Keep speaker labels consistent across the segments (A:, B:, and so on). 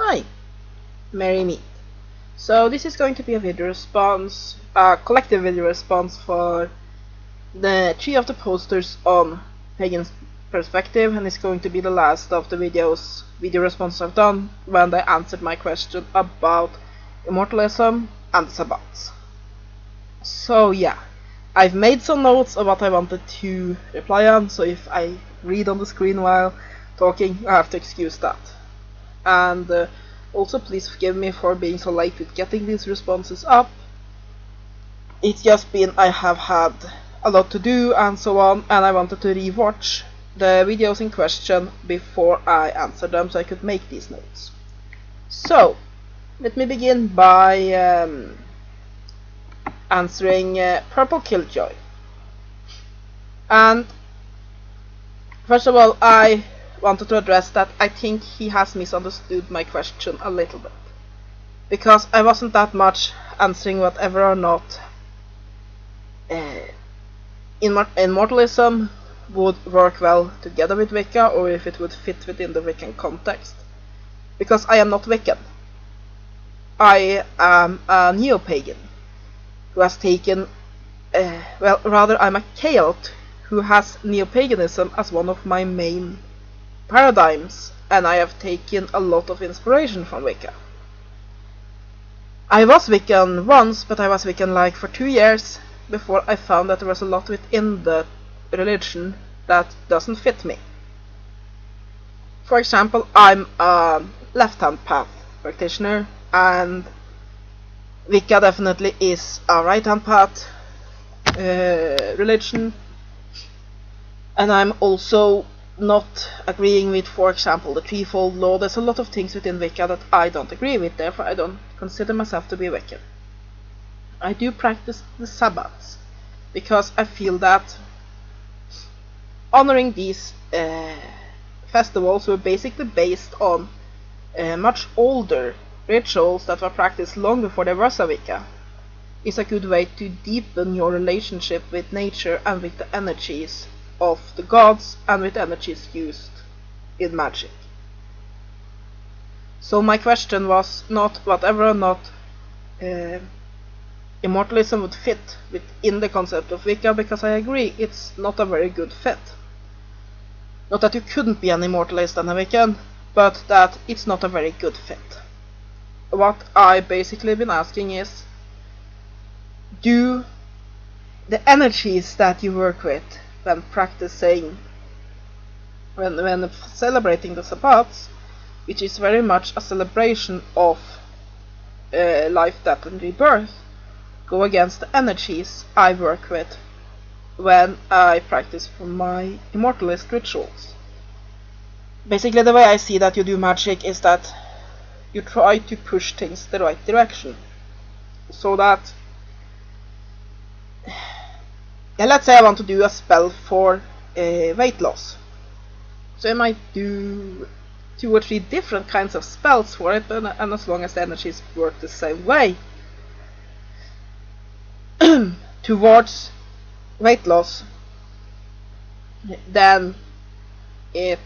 A: Hi, Merry Meet. So this is going to be a video response, a collective video response for the 3 of the posters on Pagan Perspective, and it's going to be the last of the video response I've done when they answered my question about Immortalism and the Sabbats. So yeah, I've made some notes of what I wanted to reply on, so if I read on the screen while talking, I have to excuse that. And also please forgive me for being so late with getting these responses up. It's just been I have had a lot to do and so on, and I wanted to rewatch the videos in question before I answer them so I could make these notes. So let me begin by answering Purple Killjoy. And first of all, I wanted to address that I think he has misunderstood my question a little bit, because I wasn't that much answering whatever or not Immortalism would work well together with Wicca, or if it would fit within the Wiccan context, because I am not Wiccan. I am a neo-pagan who has taken, well, rather I'm a Chaot who has neo-paganism as one of my main paradigms, and I have taken a lot of inspiration from Wicca. I was Wiccan once, but I was Wiccan like for 2 years before I found that there was a lot within the religion that doesn't fit me. For example, I'm a left-hand path practitioner, and Wicca definitely is a right-hand path religion, and I'm also not agreeing with, for example, the threefold law. There's a lot of things within Wicca that I don't agree with, therefore I don't consider myself to be Wiccan. I do practice the Sabbats because I feel that honoring these festivals were basically based on much older rituals that were practiced long before there was a Wicca is a good way to deepen your relationship with nature and with the energies of the gods and with energies used in magic. So my question was not whatever or not Immortalism would fit within the concept of Wicca, because I agree it's not a very good fit. Not that you couldn't be an Immortalist and a Wiccan, but that it's not a very good fit. What I basically been asking is, do the energies that you work with when practicing, when celebrating the Sabbats, which is very much a celebration of life, death and rebirth, go against the energies I work with when I practice for my Immortalist rituals? Basically, the way I see that you do magic is that you try to push things the right direction, so that, yeah, let's say I want to do a spell for weight loss, so I might do 2 or 3 different kinds of spells for it, and as long as the energies work the same way towards weight loss, then it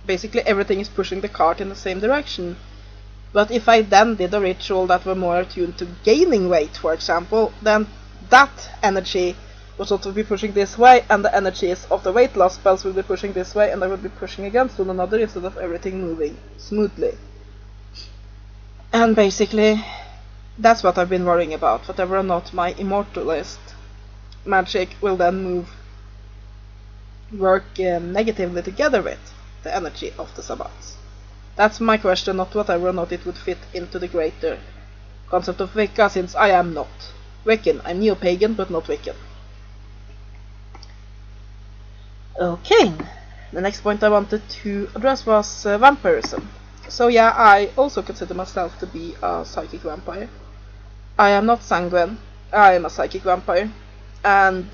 A: basically everything is pushing the cart in the same direction. But if I then did a ritual that were more attuned to gaining weight, for example, then that energy would also be pushing this way, and the energies of the weight loss spells will be pushing this way, and they would be pushing against one another instead of everything moving smoothly. And basically that's what I've been worrying about, whatever or not my Immortalist magic will then work negatively together with the energy of the Sabbats. That's my question, not whatever or not it would fit into the greater concept of Wicca, since I am not Wiccan. I'm neo-pagan but not Wiccan. Okay, the next point I wanted to address was vampirism. So yeah, I also consider myself to be a psychic vampire. I am not sanguine, I am a psychic vampire, and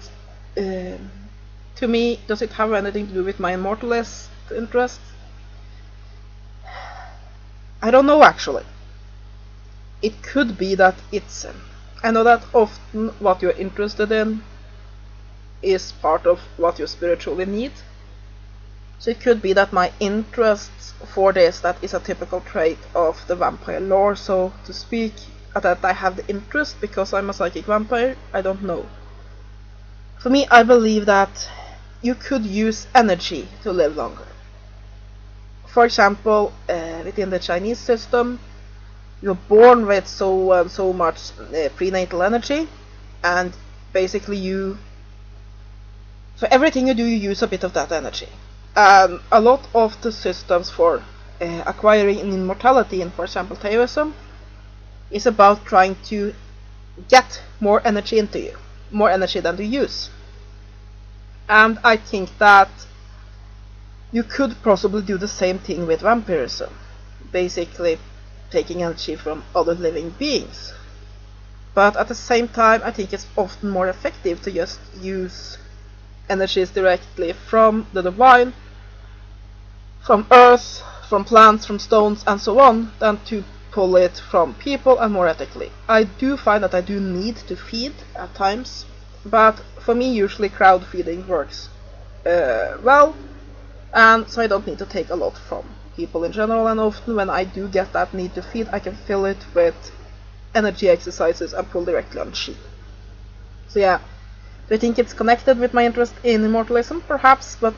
A: to me, does it have anything to do with my Immortalist interest? I don't know, actually. It could be that it's... I know that often what you're interested in is part of what you spiritually need. So it could be that my interest for this, that is a typical trait of the vampire lore, so to speak, that I have the interest because I'm a psychic vampire. I don't know. For me, I believe that you could use energy to live longer. For example, within the Chinese system, you're born with so much prenatal energy, and basically for everything you do, you use a bit of that energy. A lot of the systems for acquiring an immortality in, for example, Taoism, is about trying to get more energy into you, more energy than you use. And I think that you could possibly do the same thing with vampirism, basically taking energy from other living beings. But at the same time, I think it's often more effective to just use energies directly from the divine, from earth, from plants, from stones, and so on, than to pull it from people and more ethically. I do find that I do need to feed at times, but for me usually crowd feeding works well, and so I don't need to take a lot from people in general, and often when I do get that need to feed, I can fill it with energy exercises and pull directly on chi. So yeah, do I think it's connected with my interest in immortalism? Perhaps, but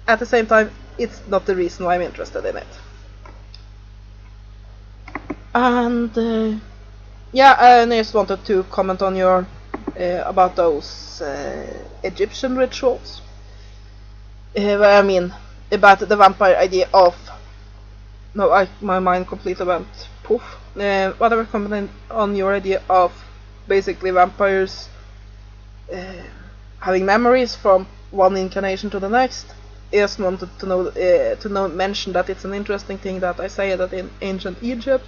A: at the same time, it's not the reason why I'm interested in it. And yeah, I just wanted to comment on your about those Egyptian rituals. I mean, about the vampire idea of... No, my mind completely went poof. Whatever, comment on your idea of basically vampires having memories from one incarnation to the next. I just wanted to mention that it's an interesting thing that I say that in ancient Egypt,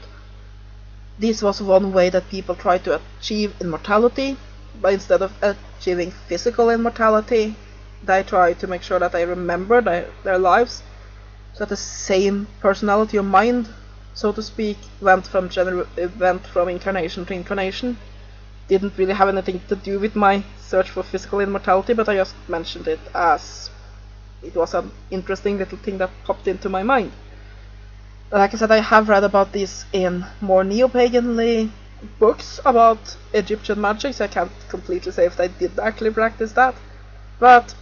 A: this was one way that people tried to achieve immortality, but instead of achieving physical immortality, they tried to make sure that they remember their lives, so that the same personality or mind, so to speak, went from incarnation to incarnation. Didn't really have anything to do with my search for physical immortality, but I just mentioned it as it was an interesting little thing that popped into my mind. But like I said, I have read about this in more neo-paganly books about Egyptian magic, so I can't completely say if they did actually practice that. But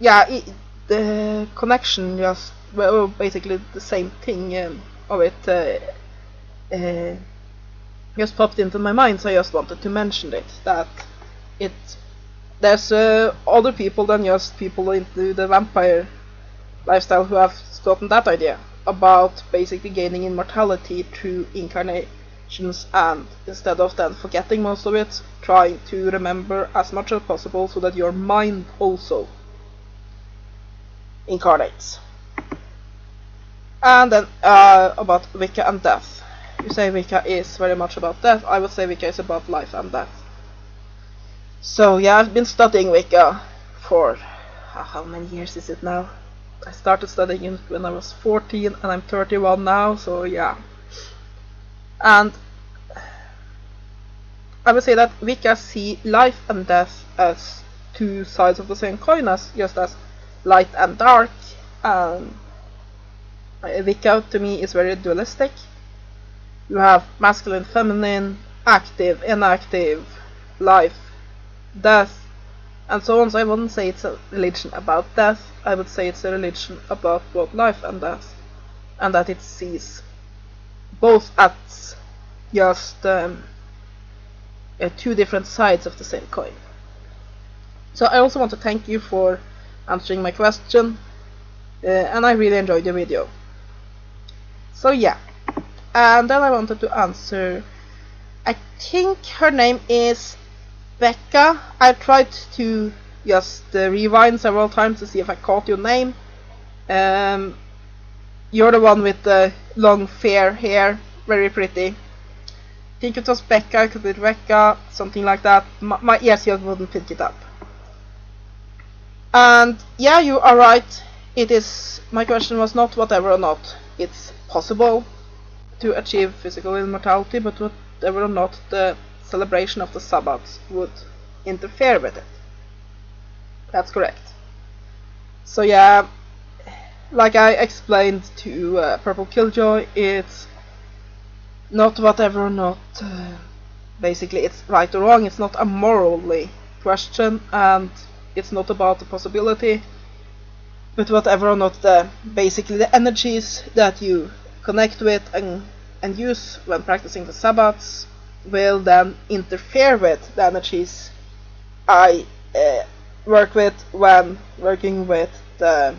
A: yeah, the connection just, well, basically the same thing of it just popped into my mind, so I just wanted to mention it, that there's other people than just people into the vampire lifestyle who have gotten that idea about basically gaining immortality through incarnations, and instead of then forgetting most of it, trying to remember as much as possible so that your mind also incarnates. And then about Wicca and death. You say Wicca is very much about death. I would say Wicca is about life and death. So yeah, I've been studying Wicca for how many years is it now? I started studying it when I was 14 and I'm 31 now, so yeah. And I would say that Wicca see life and death as two sides of the same coin, as just as light and dark. And Wicca to me is very dualistic. You have masculine, feminine, active, inactive, life, death, and so on. So I wouldn't say it's a religion about death. I would say it's a religion about both life and death, and that it sees both as just two different sides of the same coin. So I also want to thank you for answering my question, and I really enjoyed the video. So yeah, and then I wanted to answer, I think her name is Becca. I tried to just rewind several times to see if I caught your name. You're the one with the long fair hair, very pretty. I think it was Becca, it could be Rebecca, something like that. My ears just wouldn't pick it up. And yeah, you are right. It is. My question was not whatever or not it's possible to achieve physical immortality, but whether or not the celebration of the Sabbath would interfere with it. That's correct. So yeah, like I explained to Purple Killjoy, it's not whatever or not. Basically, it's right or wrong. It's not a morally question, and it's not about the possibility, but whatever or not basically the energies that you connect with and use when practicing the Sabbats will then interfere with the energies I work with when working with the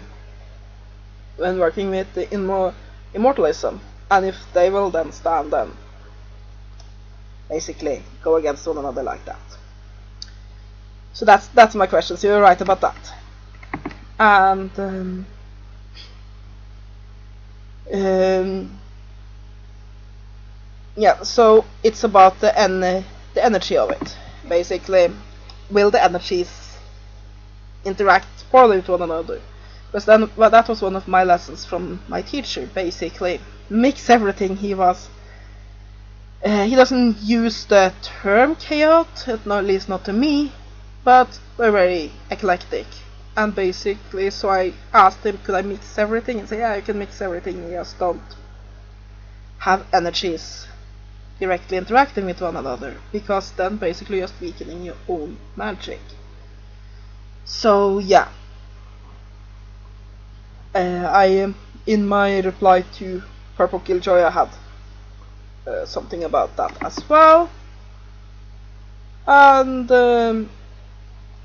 A: immortalism, and if they will then stand and basically go against one another like that. So that's my question. So you're right about that. And yeah, so it's about the energy of it. Basically, will the energies interact poorly with one another? Because then, well, that was one of my lessons from my teacher. Basically, mix everything. He doesn't use the term chaos, at least not to me, but they're very eclectic. And basically, so I asked him, could I mix everything? And say, yeah, you can mix everything, you just don't have energies directly interacting with one another, because then basically you're just weakening your own magic. So yeah, in my reply to Purple Killjoy, I had something about that as well. And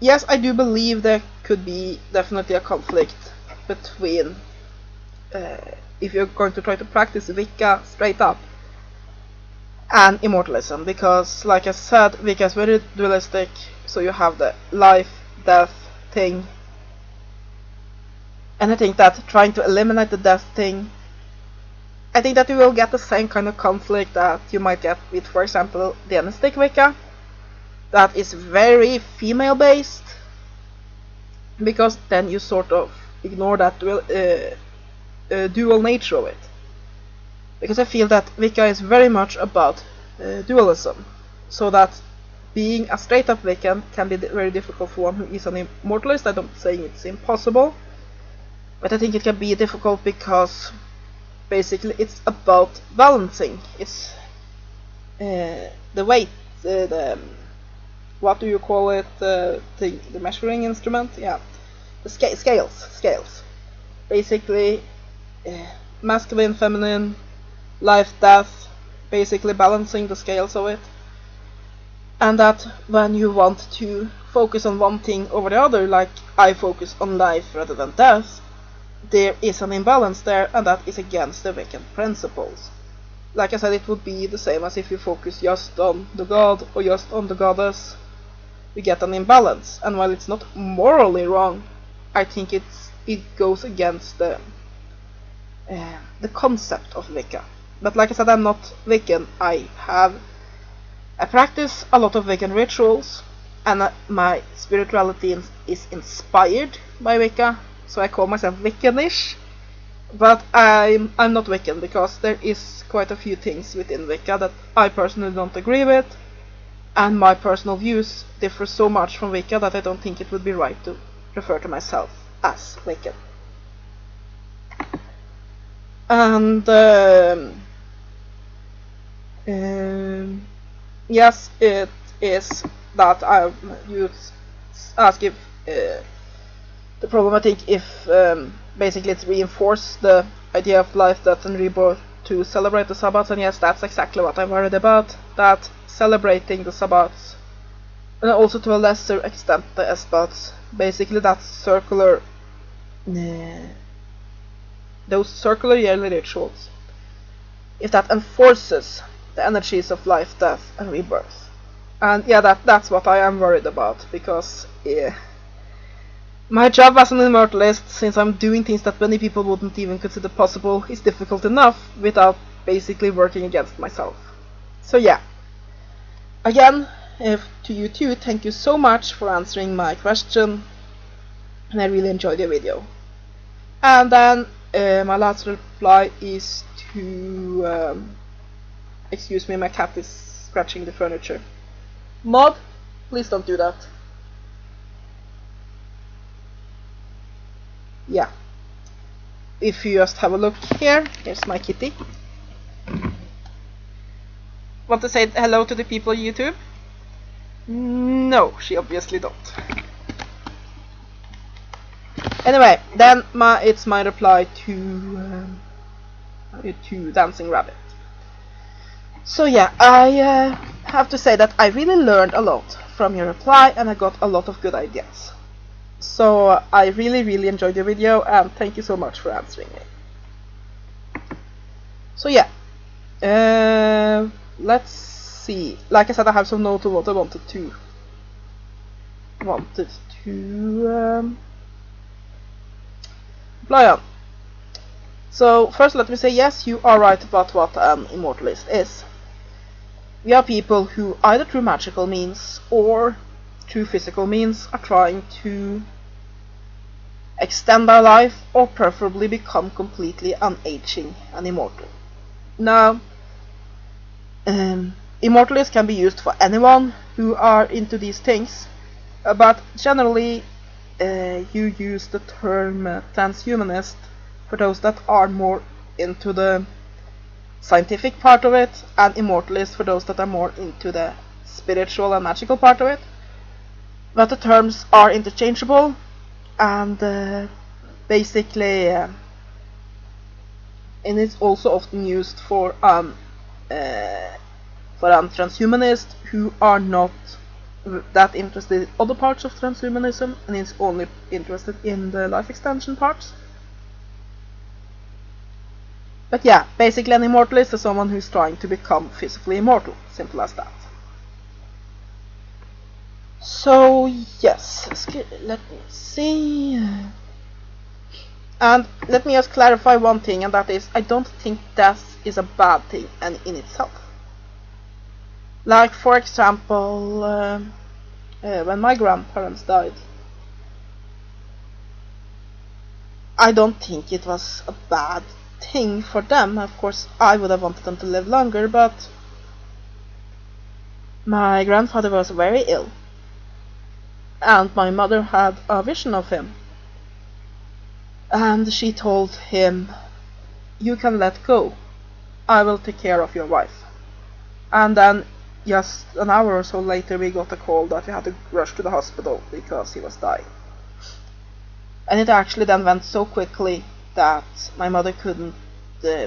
A: yes, I do believe there could be definitely a conflict between if you're going to try to practice Wicca straight up and Immortalism, because like I said, Wicca is very dualistic, so you have the life, death thing, and I think that trying to eliminate the death thing, I think that you will get the same kind of conflict that you might get with, for example, the anesthetic Wicca, that is very female based, because then you sort of ignore that dual nature of it. Because I feel that Wicca is very much about dualism, so that being a straight up Wiccan can be very difficult for one who is an immortalist. I'm not saying it's impossible, but I think it can be difficult because basically it's about balancing. It's the weight, what do you call it, the measuring instrument? Yeah, the scales. Basically, masculine, feminine, life, death, basically balancing the scales of it. And that when you want to focus on one thing over the other, like I focus on life rather than death, there is an imbalance there, and that is against the Wiccan principles. Like I said, it would be the same as if you focus just on the god or just on the goddess. You get an imbalance, and while it's not morally wrong, I think it goes against the concept of Wicca. But like I said, I'm not Wiccan. I practice a lot of Wiccan rituals, and my spirituality is inspired by Wicca, so I call myself Wiccanish. But I'm not Wiccan, because there is quite a few things within Wicca that I personally don't agree with, and my personal views differ so much from Wicca that I don't think it would be right to refer to myself as Wiccan. And yes, it is that you ask if the problem, I think, if basically it's reinforce the idea of life, death and rebirth to celebrate the Sabbats, and yes, that's exactly what I'm worried about, that celebrating the Sabbats, and also to a lesser extent the Esbats, basically that circular, those circular yearly rituals, if that enforces the energies of life, death and rebirth. And yeah, that's what I am worried about, because my job as an immortalist, since I'm doing things that many people wouldn't even consider possible, is difficult enough without basically working against myself. So yeah, again, to you too, thank you so much for answering my question, and I really enjoyed your video. And then my last reply is to excuse me, my cat is scratching the furniture. Mod, please don't do that. yeah, if you just have a look here, here's my kitty. Want to say hello to the people on YouTube? No, she obviously don't. Anyway, then it's my reply to Dancing Rabbit. So yeah, I have to say that I really learned a lot from your reply, and I got a lot of good ideas. So I really enjoyed your video, and thank you so much for answering me. So yeah, let's see. Like I said, I have some notes of what I wanted to reply on. So first let me say, yes, you are right about what an immortalist is. We are people who, either through magical means or through physical means, are trying to extend our life, or preferably become completely unaging and immortal. Now, immortalists can be used for anyone who are into these things, but generally you use the term transhumanist for those that are more into the scientific part of it, and immortalist for those that are more into the spiritual and magical part of it. But the terms are interchangeable, and basically and it's also often used for transhumanists who are not that interested in other parts of transhumanism and is only interested in the life extension parts. But yeah, basically an immortalist is someone who's trying to become physically immortal. Simple as that. So yes, let me see. And let me just clarify one thing, and that is, I don't think death is a bad thing and in itself. Like, for example, when my grandparents died, I don't think it was a bad thing for them. Of course, I would have wanted them to live longer, but my grandfather was very ill, and my mother had a vision of him, and she told him, "You can let go, I will take care of your wife." And then just an hour or so later we got a call that we had to rush to the hospital because he was dying. And it actually then went so quickly that my mother couldn't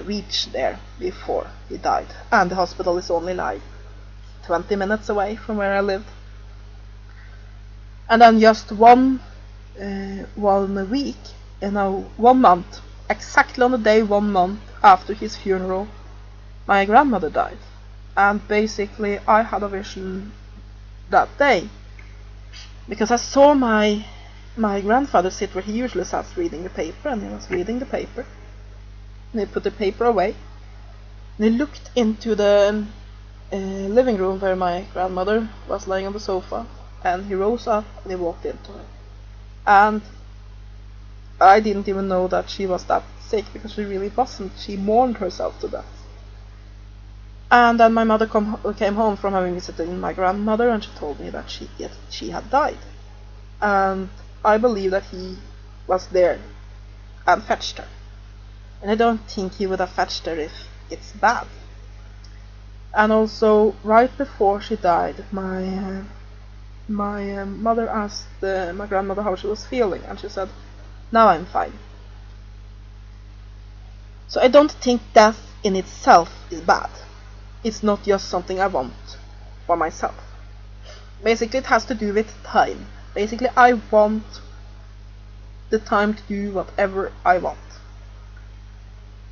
A: reach there before he died, and the hospital is only like 20 minutes away from where I lived. And then just one week, 1 month, exactly on the day 1 month after his funeral, my grandmother died. And basically I had a vision that day, because I saw my grandfather sit where he usually sat reading the paper, and he was reading the paper, and he put the paper away, and he looked into the living room where my grandmother was lying on the sofa, and he rose up and he walked into her. And I didn't even know that she was that sick, because she really wasn't. She mourned herself to death. And then my mother came home from having visited my grandmother, and she told me that she had died. And I believe that he was there and fetched her. And I don't think he would have fetched her if it's bad. And also, right before she died, my mother asked my grandmother how she was feeling, and she said, "Now I'm fine." So I don't think death in itself is bad. It's not just something I want for myself. Basically it has to do with time. Basically I want the time to do whatever I want.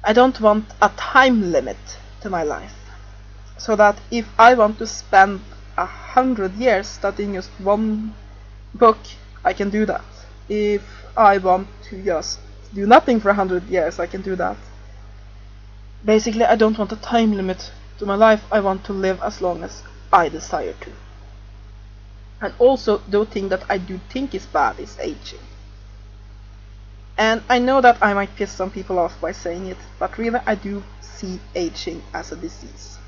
A: I don't want a time limit to my life, so that if I want to spend 100 years studying just one book, I can do that. If I want to just do nothing for 100 years, I can do that. Basically I don't want a time limit to my life. I want to live as long as I desire to. And also, the thing that I do think is bad is aging. And I know that I might piss some people off by saying it, but really I do see aging as a disease.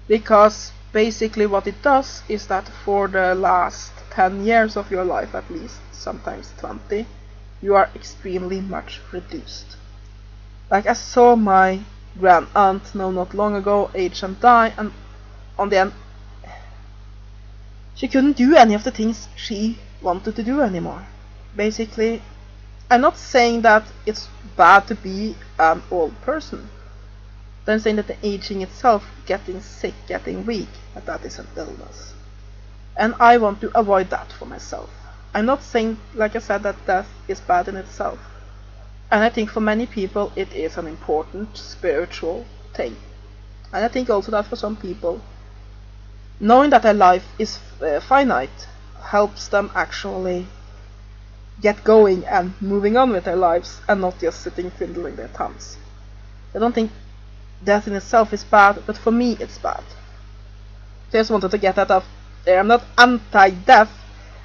A: Because basically what it does is that for the last 10 years of your life at least, sometimes 20, you are extremely much reduced. Like I saw my grand aunt not long ago age and die, and on the end she couldn't do any of the things she wanted to do anymore. Basically, I'm not saying that it's bad to be an old person. I'm saying that the aging itself, getting sick, getting weak, that is an illness. And I want to avoid that for myself. I'm not saying, like I said, that death is bad in itself. And I think for many people it is an important spiritual thing. And I think also that for some people, knowing that their life is finite helps them actually get going and moving on with their lives and not just sitting twiddling their thumbs. I don't think death in itself is bad, but for me it's bad. So I just wanted to get that out there. I'm not anti-death,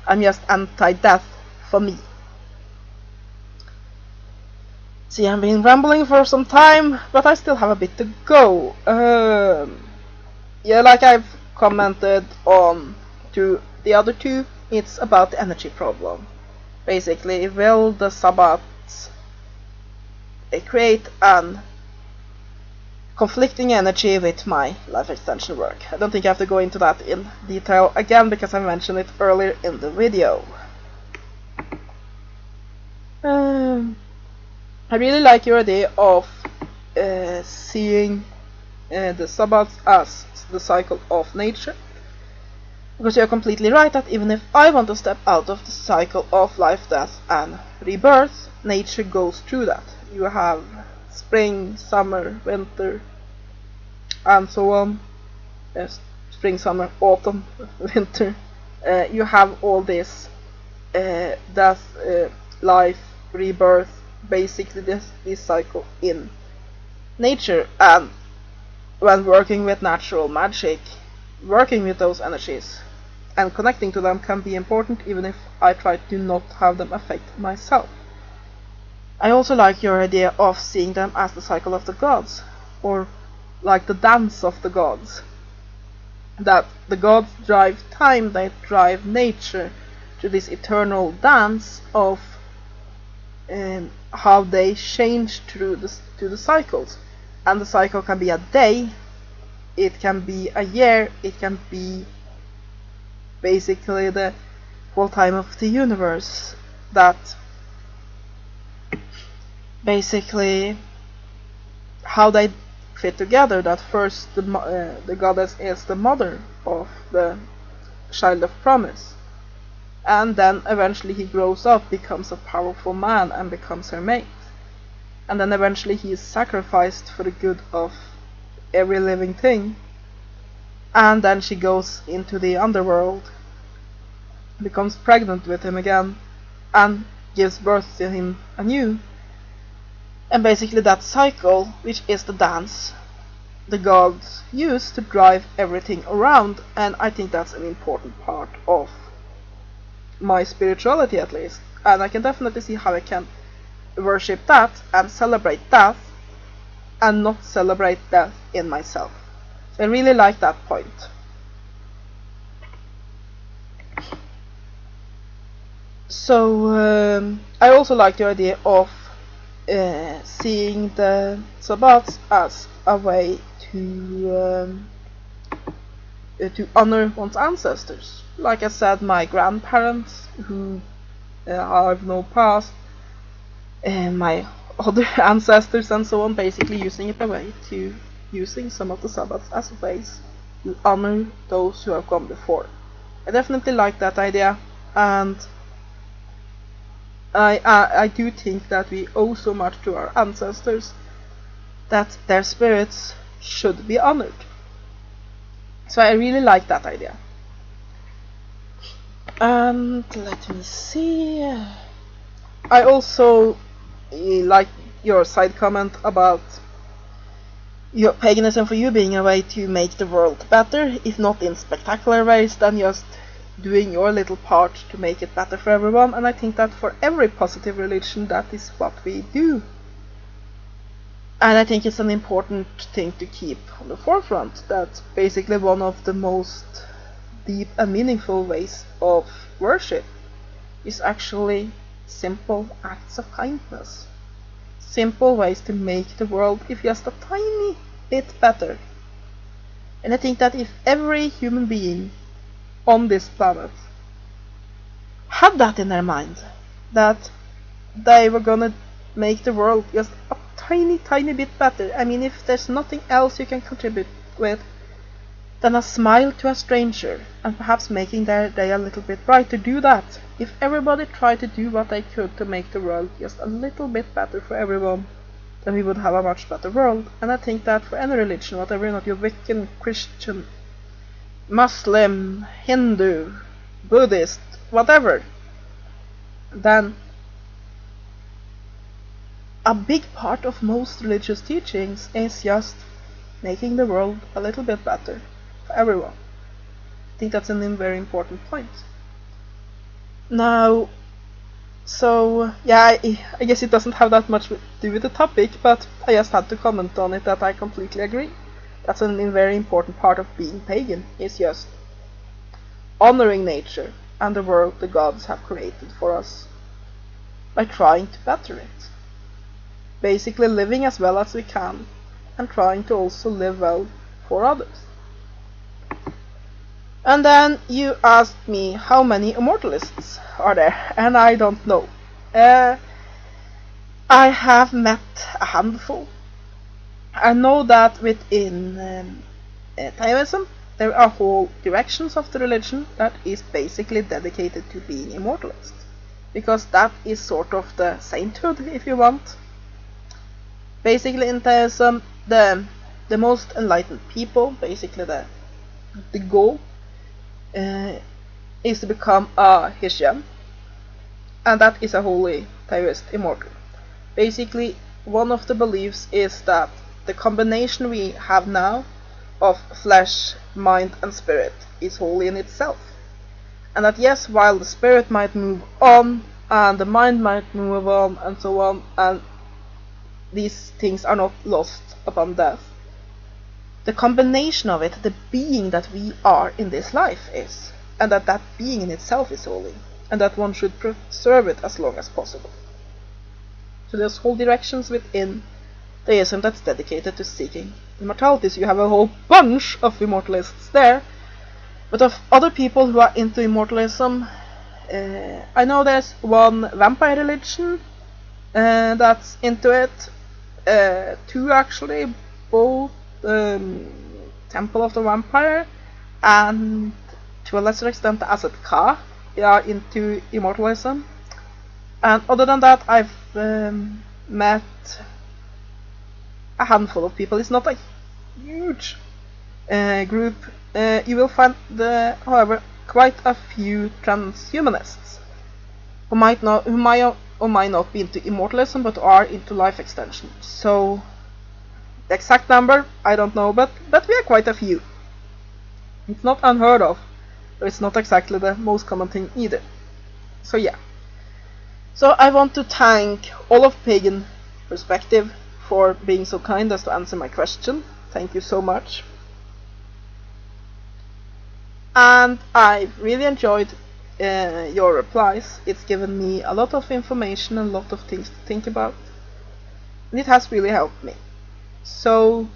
A: I'm just anti-death for me. See, I've been rambling for some time, but I still have a bit to go. Yeah, like I've commented on to the other two, it's about the energy problem. Basically, will the Sabbats create an conflicting energy with my life extension work? I don't think I have to go into that in detail again because I mentioned it earlier in the video. I really like your idea of seeing the Sabbats as the cycle of nature, because you're completely right that even if I want to step out of the cycle of life, death and rebirth, nature goes through that. You have spring, summer, winter, and so on. Spring, summer, autumn, winter. You have all this death, life, rebirth, basically this cycle in nature. And when working with natural magic, working with those energies and connecting to them can be important, even if I try to not have them affect myself. I also like your idea of seeing them as the cycle of the gods, or like the dance of the gods. That the gods drive time, they drive nature to this eternal dance of how they change through the cycles. And the cycle can be a day, it can be a year, it can be basically the whole time of the universe. That basically how they fit together. That first the goddess is the mother of the child of promise, and then eventually he grows up, becomes a powerful man and becomes her mate, and then eventually he is sacrificed for the good of every living thing, and then she goes into the underworld, becomes pregnant with him again, and gives birth to him anew. And basically that cycle, which is the dance the gods use to drive everything around, and I think that's an important part of my spirituality, at least. And I can definitely see how I can worship that and celebrate death and not celebrate death in myself. So I really like that point. So I also like the idea of seeing the Sabbats as a way to honor one's ancestors. Like I said, my grandparents, who have no past, and my other ancestors and so on, basically using it a way to using some of the Sabbats as ways to honor those who have gone before. I definitely like that idea, and I do think that we owe so much to our ancestors that their spirits should be honored. So I really like that idea. And let me see. I also like your side comment about your paganism for you being a way to make the world better, if not in spectacular ways, then just doing your little part to make it better for everyone. And I think that for every positive religion, that is what we do. And I think it's an important thing to keep on the forefront, that basically one of the most deep and meaningful ways of worship is actually simple acts of kindness. Simple ways to make the world just a tiny bit better. And I think that if every human being on this planet had that in their mind, that they were gonna make the world just a tiny bit better. I mean, if there's nothing else you can contribute with than a smile to a stranger and perhaps making their day a little bit brighter, do that. If everybody tried to do what they could to make the world just a little bit better for everyone, then we would have a much better world. And I think that for any religion, whatever, not you're Wiccan, Christian, Muslim, Hindu, Buddhist, whatever, then a big part of most religious teachings is just making the world a little bit better for everyone. I think that's a very important point. Now, so yeah, I guess it doesn't have that much to do with the topic, but I just had to comment on it that I completely agree. That's a very important part of being pagan, is just honoring nature and the world the gods have created for us by trying to better it. Basically living as well as we can and trying to also live well for others. And then you asked me how many immortalists are there, and I don't know. I have met a handful. I know that within Taoism there are whole directions of the religion that is basically dedicated to being immortalists, because that is sort of the sainthood, if you want. Basically in Taoism, the most enlightened people, basically the goal is to become a Hishyan, and that is a holy Taoist immortal. Basically, one of the beliefs is that the combination we have now of flesh, mind and spirit is holy in itself, and that yes, while the spirit might move on and the mind might move on and so on, and these things are not lost upon death, the combination of it, the being that we are in this life is, and that being in itself is holy, and that one should preserve it as long as possible. So there's whole directions within Deism that's dedicated to seeking immortality. So you have a whole bunch of immortalists there. But of other people who are into immortalism, I know there's one vampire religion that's into it. Two actually, both Temple of the Vampire and to a lesser extent the Asset Ka are into immortalism. And other than that, I've met a handful of people. It's not a huge group. You will find, however, quite a few transhumanists who might not be into immortalism but are into life extension. So the exact number I don't know, but we are quite a few. It's not unheard of, but it's not exactly the most common thing either. So yeah. So I want to thank all of Pagan Perspective for being so kind as to answer my question. Thank you so much. And I really enjoyed your replies. It's given me a lot of information and a lot of things to think about, and it has really helped me. So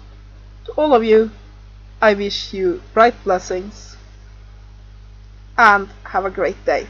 A: to all of you, I wish you bright blessings and have a great day.